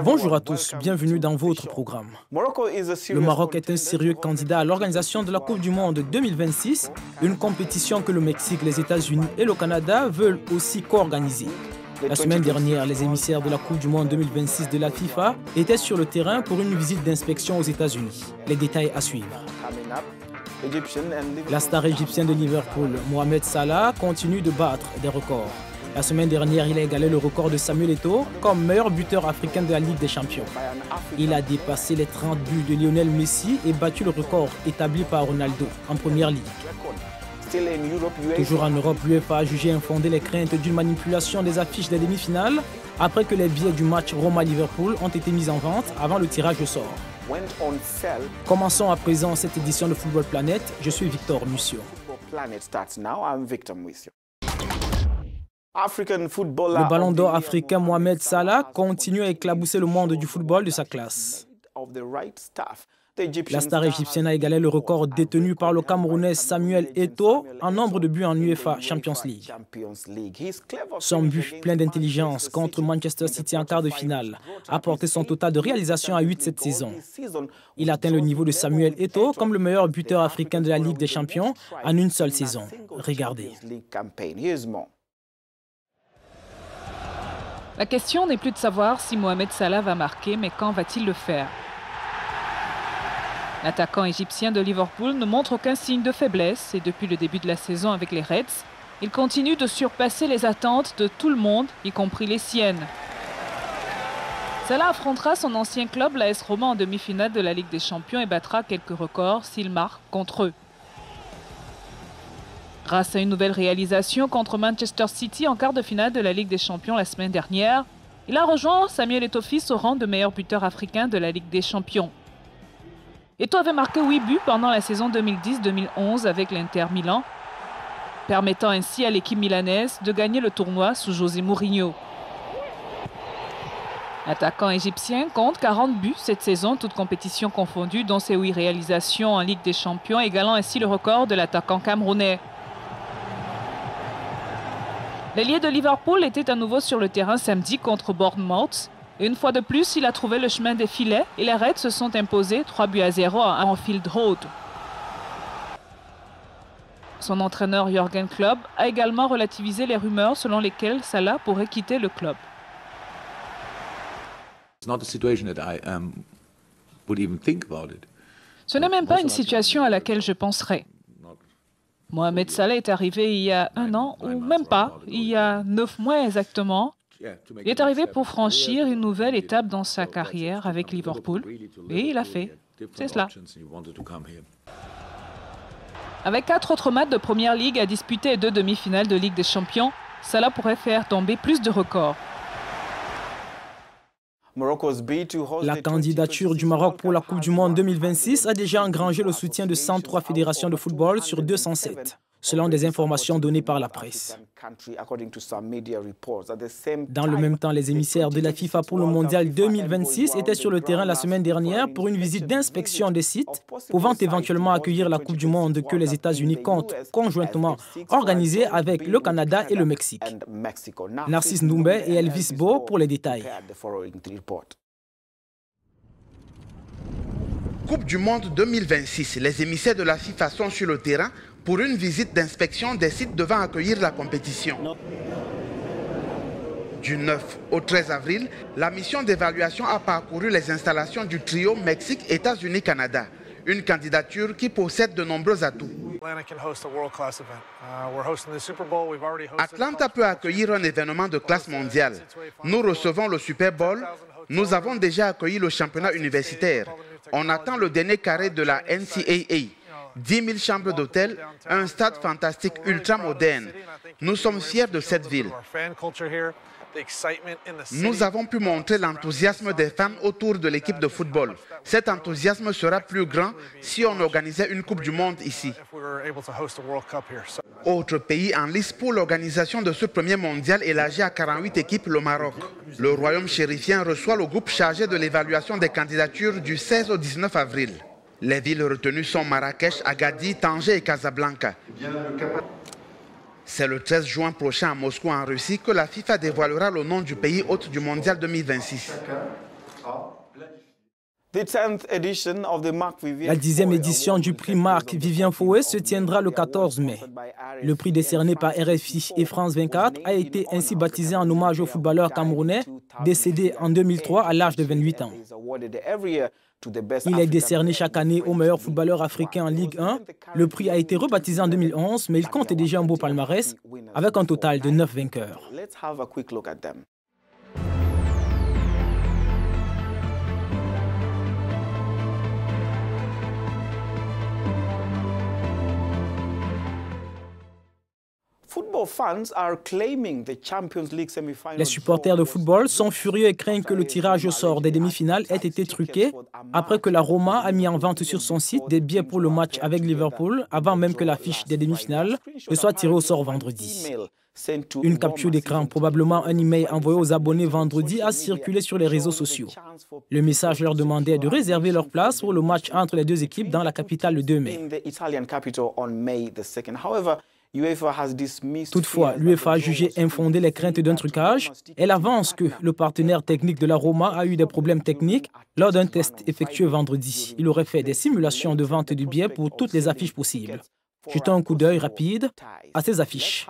Bonjour à tous, bienvenue dans votre programme. Le Maroc est un sérieux candidat à l'organisation de la Coupe du Monde 2026, une compétition que le Mexique, les États-Unis et le Canada veulent aussi co-organiser. La semaine dernière, les émissaires de la Coupe du Monde 2026 de la FIFA étaient sur le terrain pour une visite d'inspection aux États-Unis. Les détails à suivre. La star égyptienne de Liverpool, Mohamed Salah, continue de battre des records. La semaine dernière, il a égalé le record de Samuel Eto'o comme meilleur buteur africain de la Ligue des Champions. Il a dépassé les 30 buts de Lionel Messi et battu le record établi par Ronaldo en Première Ligue. Toujours en Europe, l'UEFA a jugé infondé les craintes d'une manipulation des affiches des demi-finales après que les billets du match Roma-Liverpool ont été mis en vente avant le tirage au sort. Commençons à présent cette édition de Football Planet. Je suis Victor Mussio. Le ballon d'or africain Mohamed Salah continue à éclabousser le monde du football de sa classe. La star égyptienne a égalé le record détenu par le Camerounais Samuel Eto'o en nombre de buts en UEFA Champions League. Son but plein d'intelligence contre Manchester City en quart de finale a porté son total de réalisation à 8 cette saison. Il atteint le niveau de Samuel Eto'o comme le meilleur buteur africain de la Ligue des Champions en une seule saison. Regardez. La question n'est plus de savoir si Mohamed Salah va marquer, mais quand va-t-il le faire? L'attaquant égyptien de Liverpool ne montre aucun signe de faiblesse et depuis le début de la saison avec les Reds, il continue de surpasser les attentes de tout le monde, y compris les siennes. Salah affrontera son ancien club, l'AS Roma, en demi-finale de la Ligue des Champions et battra quelques records s'il marque contre eux. Grâce à une nouvelle réalisation contre Manchester City en quart de finale de la Ligue des Champions la semaine dernière, il a rejoint Samuel Eto'o au rang de meilleur buteur africain de la Ligue des Champions. Eto'o avait marqué 8 buts pendant la saison 2010-2011 avec l'Inter Milan, permettant ainsi à l'équipe milanaise de gagner le tournoi sous José Mourinho. L'attaquant égyptien compte 40 buts cette saison, toutes compétitions confondues, dont ses 8 réalisations en Ligue des Champions, égalant ainsi le record de l'attaquant camerounais. L'ailier de Liverpool était à nouveau sur le terrain samedi contre Bournemouth. Et une fois de plus, il a trouvé le chemin des filets et les Reds se sont imposés 3-0 à Anfield Road. Son entraîneur Jürgen Klopp a également relativisé les rumeurs selon lesquelles Salah pourrait quitter le club. Ce n'est même pas une situation à laquelle je penserais. Mohamed Salah est arrivé il y a 1 an, ou même pas, il y a 9 mois exactement. Il est arrivé pour franchir une nouvelle étape dans sa carrière avec Liverpool. Et il a fait. C'est cela. Avec 4 autres matchs de Première Ligue à disputer et 2 demi-finales de Ligue des Champions, Salah pourrait faire tomber plus de records. La candidature du Maroc pour la Coupe du Monde 2026 a déjà engrangé le soutien de 103 fédérations de football sur 207, selon des informations données par la presse. Dans le même temps, les émissaires de la FIFA pour le Mondial 2026 étaient sur le terrain la semaine dernière pour une visite d'inspection des sites pouvant éventuellement accueillir la Coupe du Monde que les États-Unis comptent conjointement organiser avec le Canada et le Mexique. Narcisse Ndoumbé et Elvis Bo pour les détails. Coupe du Monde 2026, les émissaires de la FIFA sont sur le terrain pour une visite d'inspection des sites devant accueillir la compétition. Du 9 au 13 avril, la mission d'évaluation a parcouru les installations du trio Mexique-États-Unis-Canada, une candidature qui possède de nombreux atouts. Atlanta peut accueillir un événement de classe mondiale. Nous recevons le Super Bowl. Nous avons déjà accueilli le championnat universitaire. On attend le dernier carré de la NCAA. 10 000 chambres d'hôtel, un stade fantastique ultra moderne. Nous sommes fiers de cette ville. Nous avons pu montrer l'enthousiasme des fans autour de l'équipe de football. Cet enthousiasme sera plus grand si on organisait une Coupe du Monde ici. Autre pays en lice pour l'organisation de ce premier mondial élargi à 48 équipes, le Maroc. Le royaume chérifien reçoit le groupe chargé de l'évaluation des candidatures du 16 au 19 avril. Les villes retenues sont Marrakech, Agadir, Tanger et Casablanca. C'est le 13 juin prochain à Moscou, en Russie, que la FIFA dévoilera le nom du pays hôte du mondial 2026. La 10e édition du prix Marc-Vivien Foé se tiendra le 14 mai. Le prix décerné par RFI et France 24 a été ainsi baptisé en hommage au footballeur camerounais décédé en 2003 à l'âge de 28 ans. Il est décerné chaque année au meilleur footballeur africain en Ligue 1. Le prix a été rebaptisé en 2011, mais il compte déjà un beau palmarès avec un total de 9 vainqueurs. Les supporters de football sont furieux et craignent que le tirage au sort des demi-finales ait été truqué après que la Roma a mis en vente sur son site des billets pour le match avec Liverpool avant même que l'affiche des demi-finales ne soit tirée au sort vendredi. Une capture d'écran, probablement un email envoyé aux abonnés vendredi, a circulé sur les réseaux sociaux. Le message leur demandait de réserver leur place pour le match entre les deux équipes dans la capitale le 2 mai. Toutefois, l'UEFA a jugé infondé les craintes d'un trucage. Elle avance que le partenaire technique de la Roma a eu des problèmes techniques lors d'un test effectué vendredi. Il aurait fait des simulations de vente de billets pour toutes les affiches possibles. Jetons un coup d'œil rapide à ces affiches.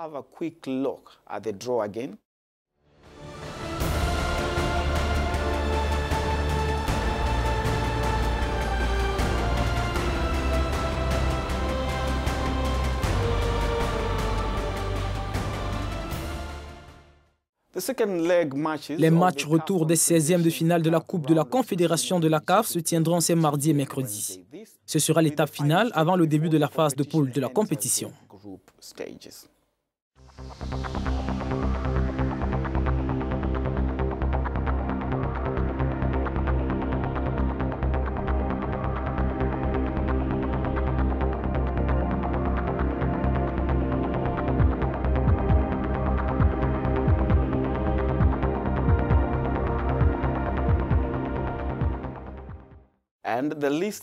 Les matchs retour des 16e de finale de la Coupe de la Confédération de la CAF se tiendront ces mardi et mercredi. Ce sera l'étape finale avant le début de la phase de poule de la compétition.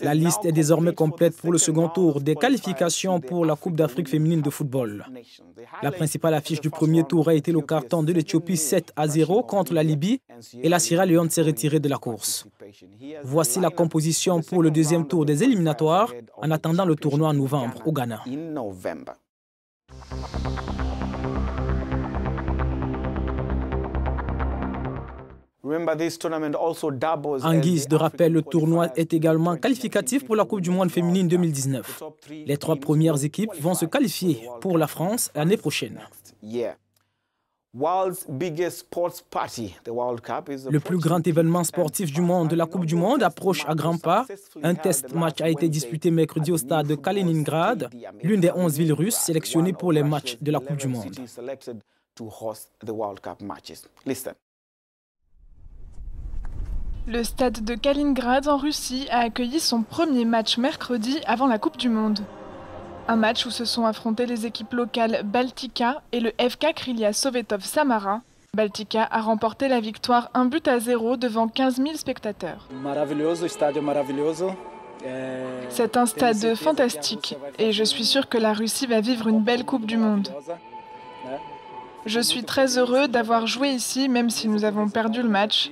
La liste est désormais complète pour le second tour des qualifications pour la Coupe d'Afrique féminine de football. La principale affiche du premier tour a été le carton de l'Éthiopie 7-0 contre la Libye et la Sierra Leone s'est retirée de la course. Voici la composition pour le deuxième tour des éliminatoires en attendant le tournoi en novembre au Ghana. En guise de rappel, le tournoi est également qualificatif pour la Coupe du Monde féminine 2019. Les 3 premières équipes vont se qualifier pour la France l'année prochaine. Le plus grand événement sportif du monde, la Coupe du Monde, approche à grands pas. Un test match a été disputé mercredi au stade de Kaliningrad, l'une des 11 villes russes sélectionnées pour les matchs de la Coupe du Monde. Le stade de Kaliningrad en Russie a accueilli son premier match mercredi avant la Coupe du Monde. Un match où se sont affrontées les équipes locales Baltika et le FK Krylia Sovetov Samara. Baltika a remporté la victoire 1-0 devant 15 000 spectateurs. C'est un stade fantastique et je suis sûr que la Russie va vivre une belle Coupe du Monde. Je suis très heureux d'avoir joué ici même si nous avons perdu le match.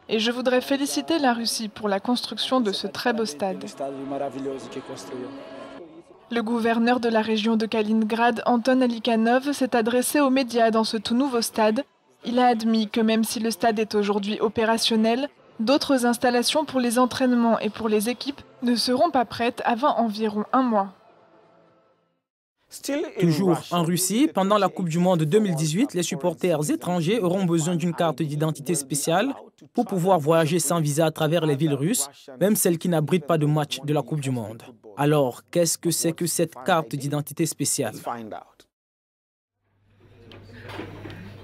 Et je voudrais féliciter la Russie pour la construction de ce très beau stade. Le gouverneur de la région de Kaliningrad, Anton Alikhanov, s'est adressé aux médias dans ce tout nouveau stade. Il a admis que même si le stade est aujourd'hui opérationnel, d'autres installations pour les entraînements et pour les équipes ne seront pas prêtes avant environ 1 mois. Toujours en Russie, pendant la Coupe du Monde 2018, les supporters étrangers auront besoin d'une carte d'identité spéciale pour pouvoir voyager sans visa à travers les villes russes, même celles qui n'abritent pas de match de la Coupe du Monde. Alors, qu'est-ce que c'est que cette carte d'identité spéciale?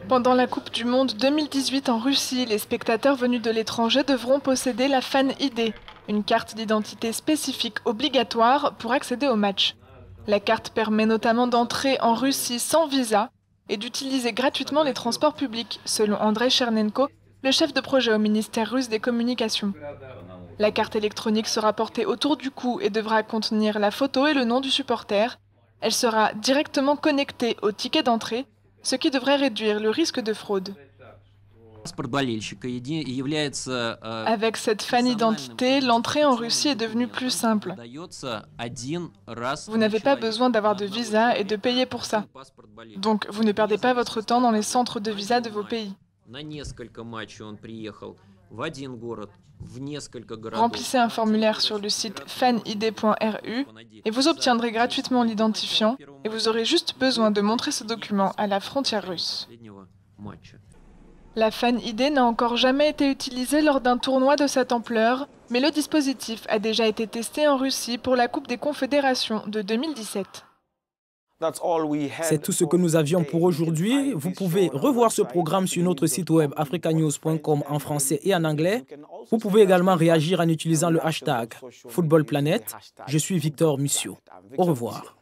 Pendant la Coupe du Monde 2018 en Russie, les spectateurs venus de l'étranger devront posséder la Fan ID, une carte d'identité spécifique obligatoire pour accéder au match. La carte permet notamment d'entrer en Russie sans visa et d'utiliser gratuitement les transports publics, selon Andrei Chernenko, le chef de projet au ministère russe des Communications. La carte électronique sera portée autour du cou et devra contenir la photo et le nom du supporter. Elle sera directement connectée au ticket d'entrée, ce qui devrait réduire le risque de fraude. Avec cette fan identité, l'entrée en Russie est devenue plus simple. Vous n'avez pas besoin d'avoir de visa et de payer pour ça. Donc, vous ne perdez pas votre temps dans les centres de visa de vos pays. Remplissez un formulaire sur le site fanid.ru et vous obtiendrez gratuitement l'identifiant et vous aurez juste besoin de montrer ce document à la frontière russe. La Fan ID n'a encore jamais été utilisée lors d'un tournoi de cette ampleur, mais le dispositif a déjà été testé en Russie pour la Coupe des Confédérations de 2017. C'est tout ce que nous avions pour aujourd'hui. Vous pouvez revoir ce programme sur notre site web africanews.com en français et en anglais. Vous pouvez également réagir en utilisant le hashtag FootballPlanet. Je suis Victor Mussio. Au revoir.